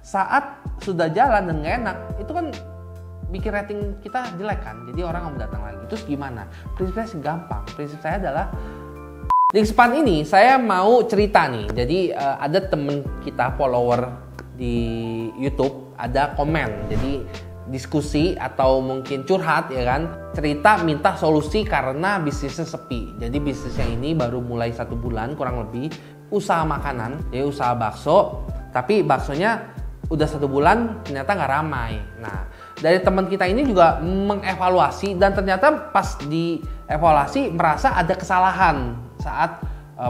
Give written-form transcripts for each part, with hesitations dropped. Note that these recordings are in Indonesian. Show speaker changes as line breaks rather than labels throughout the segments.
saat sudah jalan dan nggak enak, itu kan bikin rating kita jelek kan, jadi orang nggak mau datang lagi. Terus gimana? Prinsip saya gampang. Prinsip saya adalah di kesempatan ini saya mau cerita nih. Jadi ada temen kita follower di YouTube ada komen, jadi diskusi atau mungkin curhat ya kan, cerita minta solusi karena bisnisnya sepi. Jadi bisnisnya ini baru mulai 1 bulan kurang lebih, usaha makanan, ya usaha bakso, tapi baksonya udah 1 bulan ternyata nggak ramai. Nah, dari teman kita ini juga mengevaluasi dan ternyata pas dievaluasi merasa ada kesalahan saat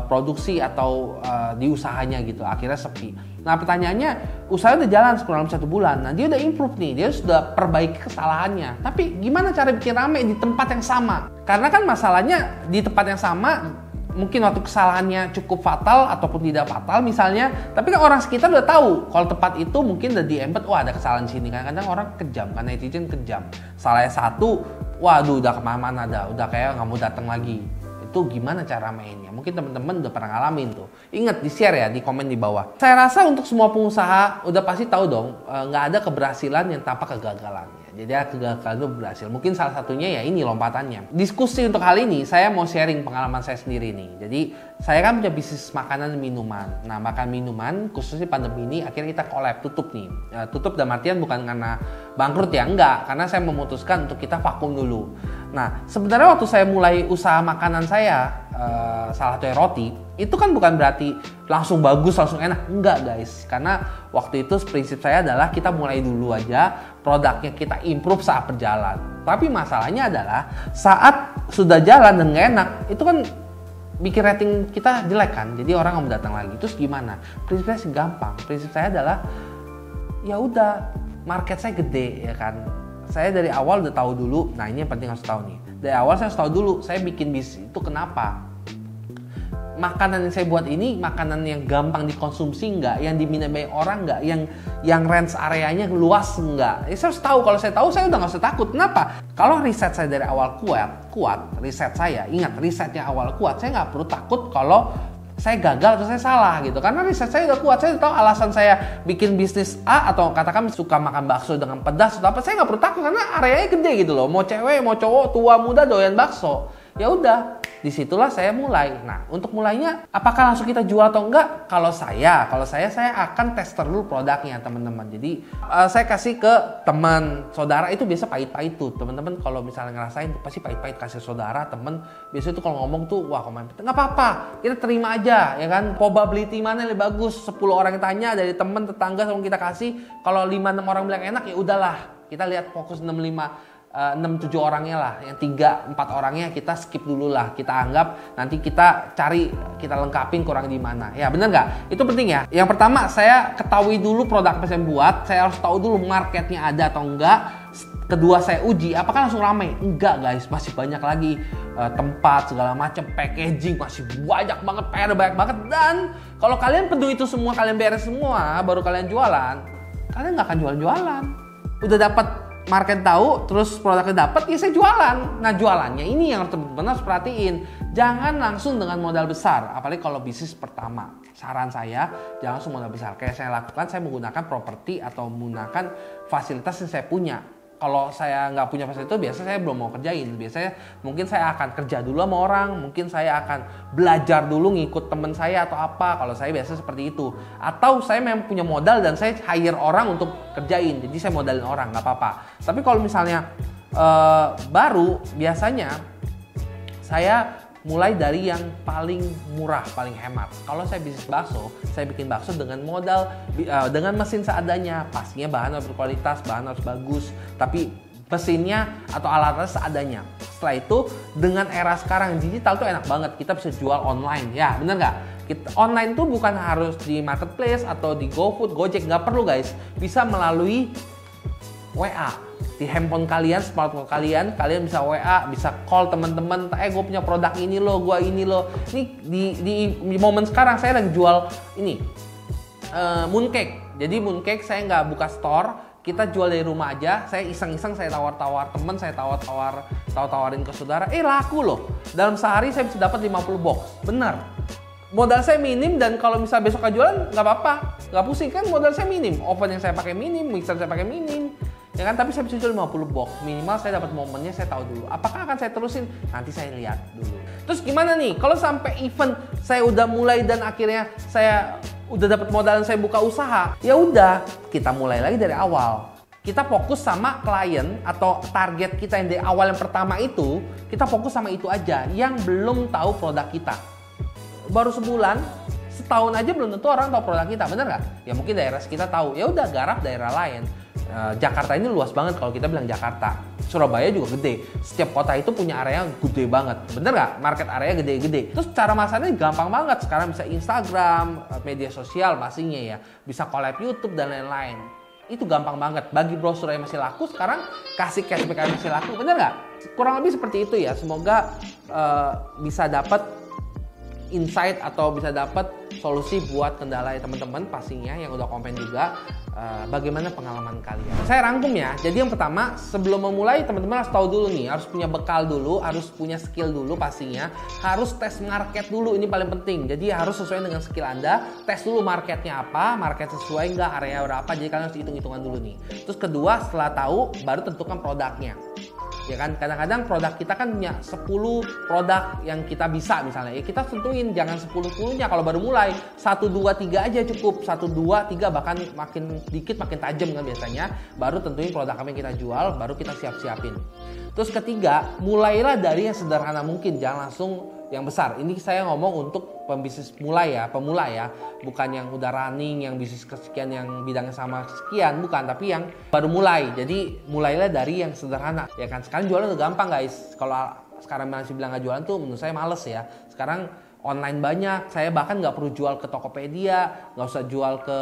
produksi atau di usahanya gitu, akhirnya sepi. Nah pertanyaannya, usaha udah jalan kurang lebih 1 bulan, nah dia udah improve nih, dia sudah perbaiki kesalahannya, tapi gimana cara bikin rame di tempat yang sama? Karena kan masalahnya di tempat yang sama, mungkin waktu kesalahannya cukup fatal ataupun tidak fatal misalnya, tapi kan orang sekitar udah tahu kalau tempat itu mungkin udah di-embed, wah ada kesalahan di sini. Kadang-kadang orang kejam, kan netizen kejam. Salahnya satu, waduh udah kemana-mana dah, udah kayak nggak mau datang lagi. Itu gimana cara mainnya? Mungkin teman-teman udah pernah ngalamin tuh. Ingat, di-share ya di komen di bawah. Saya rasa untuk semua pengusaha udah pasti tahu dong, nggak ada keberhasilan yang tanpa kegagalan. Jadi kegagalan itu berhasil. Mungkin salah satunya ya ini lompatannya. Diskusi untuk hal ini saya mau sharing pengalaman saya sendiri nih. Jadi saya kan punya bisnis makanan dan minuman. Nah makan minuman khususnya pandemi ini akhirnya kita collab, tutup nih. Tutup dalam artian bukan karena bangkrut ya, enggak. Karena saya memutuskan untuk kita vakum dulu. Nah sebenarnya waktu saya mulai usaha makanan saya, salah satunya roti, itu kan bukan berarti langsung bagus, langsung enak. Enggak guys, karena waktu itu prinsip saya adalah kita mulai dulu aja, produknya kita improve saat berjalan. Tapi masalahnya adalah saat sudah jalan dan nggak enak, itu kan bikin rating kita jelek kan, jadi orang nggak mau datang lagi. Terus gimana? Prinsip saya gampang. Prinsip saya adalah ya udah, market saya gede ya kan. Saya dari awal udah tahu dulu. Nah ini yang penting harus tahu nih. Dari awal saya harus tahu dulu, saya bikin bisnis itu kenapa. Makanan yang saya buat ini makanan yang gampang dikonsumsi nggak, yang diminati banyak orang nggak, yang range areanya luas nggak. Saya harus tahu. Kalau saya tahu saya udah nggak usah takut. Kenapa? Kalau riset saya dari awal kuat, riset saya, ingat risetnya awal kuat, saya nggak perlu takut kalau saya gagal atau saya salah gitu. Karena riset saya udah kuat, saya udah tahu alasan saya bikin bisnis A atau katakan suka makan bakso dengan pedas atau apa, saya nggak perlu takut karena areanya gede gitu loh. Mau cewek, mau cowok, tua, muda doyan bakso. Ya udah, disitulah saya mulai. Nah, untuk mulainya, apakah langsung kita jual atau enggak? Kalau saya akan tester dulu produknya, teman-teman. Jadi, saya kasih ke teman, saudara itu biasa pahit-pahit tuh. Teman-teman kalau misalnya ngerasain, pasti pahit-pahit kasih saudara, teman. Biasanya tuh kalau ngomong tuh, wah komen, nggak apa-apa, kita terima aja, ya kan? Probability mana yang lebih bagus? 10 orang yang tanya dari teman, tetangga, sama kita kasih. Kalau 5-6 orang bilang enak, ya udahlah. Kita lihat fokus 6-7 orangnya lah, yang 3-4 orangnya kita skip dulu lah, kita anggap nanti kita cari, kita lengkapin kurang di mana. Ya bener nggak? Itu penting ya. Yang pertama saya ketahui dulu produk apa saya buat, saya harus tahu dulu marketnya ada atau enggak. Kedua saya uji, apakah langsung ramai? Enggak guys, masih banyak lagi tempat segala macam, packaging masih banyak banget, PR banyak banget. Dan kalau kalian penuh itu semua, kalian beres semua, baru kalian jualan, kalian nggak akan jualan-jualan. Udah dapat market tahu, terus produknya dapat, ya saya jualan. Nah jualannya ini yang benar-benar harus perhatiin. Jangan langsung dengan modal besar, apalagi kalau bisnis pertama. Saran saya, jangan langsung modal besar. Kayak saya lakukan, saya menggunakan properti atau menggunakan fasilitas yang saya punya. Kalau saya nggak punya fasilitas itu, biasanya saya belum mau kerjain. Biasanya mungkin saya akan kerja dulu sama orang, mungkin saya akan belajar dulu ngikut teman saya atau apa. Kalau saya biasa seperti itu. Atau saya memang punya modal dan saya hire orang untuk kerjain. Jadi saya modalin orang, nggak apa-apa. Tapi kalau misalnya baru, biasanya saya mulai dari yang paling murah, paling hemat. Kalau saya bisnis bakso, saya bikin bakso dengan modal, dengan mesin seadanya. Pastinya bahan harus berkualitas, bahan harus bagus, tapi mesinnya atau alatnya seadanya. Setelah itu, dengan era sekarang digital tuh enak banget, kita bisa jual online. Ya, bener nggak? Online tuh bukan harus di marketplace atau di GoFood, Gojek, nggak perlu guys. Bisa melalui WA. Di handphone kalian, smartphone kalian bisa WA, bisa call teman-teman, gue punya produk ini loh, gue ini loh. Ini di momen sekarang saya lagi jual ini mooncake. Jadi mooncake saya nggak buka store, kita jual dari rumah aja. Saya iseng-iseng, saya tawar-tawar teman, saya tawarin ke saudara, laku loh. Dalam sehari saya bisa dapat 50 box, bener. modal saya minim dan kalau misal besok jualan nggak apa-apa, nggak pusing kan, modal saya minim, oven yang saya pakai minim, mixer saya pakai minim, ya kan, tapi saya bisa jual 50 box, minimal saya dapat momennya, saya tahu dulu apakah akan saya terusin, nanti saya lihat dulu. Terus gimana nih kalau sampai event saya udah mulai dan akhirnya saya udah dapat modal dan saya buka usaha, ya udah kita mulai lagi dari awal. Kita fokus sama klien atau target kita yang dari awal yang pertama itu, kita fokus sama itu aja yang belum tahu produk kita. Baru sebulan, setahun aja belum tentu orang tahu produk kita, bener nggak? Ya mungkin daerah sekitar tahu, ya udah garap daerah lain. Jakarta ini luas banget kalau kita bilang Jakarta. Surabaya juga gede. Setiap kota itu punya area yang gede banget, bener nggak? Market area gede-gede. Terus cara masarnya gampang banget. Sekarang bisa Instagram, media sosial pastinya ya, bisa collab YouTube dan lain-lain. Itu gampang banget. Bagi brosur yang masih laku, sekarang kasih cashback yang masih laku, bener nggak? Kurang lebih seperti itu ya. Semoga bisa dapat insight atau bisa dapat solusi buat kendala teman-teman pastinya yang udah komen juga. Bagaimana pengalaman kalian? Saya rangkum ya. Jadi yang pertama, sebelum memulai teman-teman harus tahu dulu nih, harus punya bekal dulu, harus punya skill dulu pastinya, harus tes market dulu, ini paling penting. Jadi harus sesuai dengan skill Anda, tes dulu marketnya apa, market sesuai nggak, area berapa, jadi kalian harus hitung-hitungan dulu nih. Terus kedua, setelah tahu, baru tentukan produknya. Ya kan, kadang-kadang produk kita kan punya 10 produk yang kita bisa misalnya. Ya kita tentuin jangan 10-10-nya kalau baru mulai. 1, 2, 3 aja cukup. 1, 2, 3 bahkan makin dikit makin tajam kan biasanya. Baru tentuin produk apa yang kita jual, baru kita siap-siapin. Terus ketiga, mulailah dari yang sederhana mungkin, jangan langsung yang besar. Ini saya ngomong untuk pembisnis mulai ya, pemula ya, bukan yang udah running, yang bisnis kesekian, yang bidangnya sama sekian, bukan, tapi yang baru mulai. Jadi mulailah dari yang sederhana, ya kan. Sekarang jualan udah gampang guys. Kalau sekarang masih bilang nggak jualan tuh menurut saya males ya. Sekarang online banyak, saya bahkan nggak perlu jual ke Tokopedia, nggak usah jual ke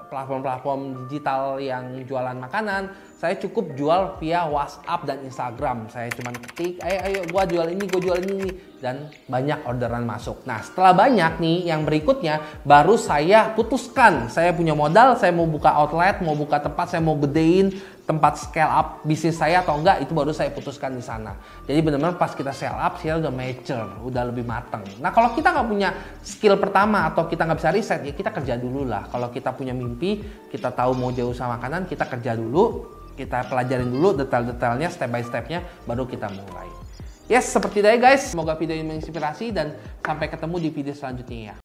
platform-platform digital yang jualan makanan. Saya cukup jual via WhatsApp dan Instagram. Saya cuma ketik, ayo gua jual ini, gua jual ini, dan banyak orderan masuk. Nah, setelah banyak nih, yang berikutnya baru saya putuskan. Saya punya modal, saya mau buka outlet, mau buka tempat, saya mau gedein tempat scale up bisnis saya atau enggak, itu baru saya putuskan di sana. Jadi benar-benar pas kita scale up, saya udah mature, udah lebih mateng. Nah, kalau kita nggak punya skill pertama atau kita nggak bisa riset, ya kita kerja dulu lah. Kalau kita punya mimpi, kita tahu mau jauh sama makanan, kita kerja dulu, kita pelajarin dulu detail-detailnya, step by stepnya, baru kita mulai. Yes, seperti itu ya guys. Semoga video ini menginspirasi dan sampai ketemu di video selanjutnya ya.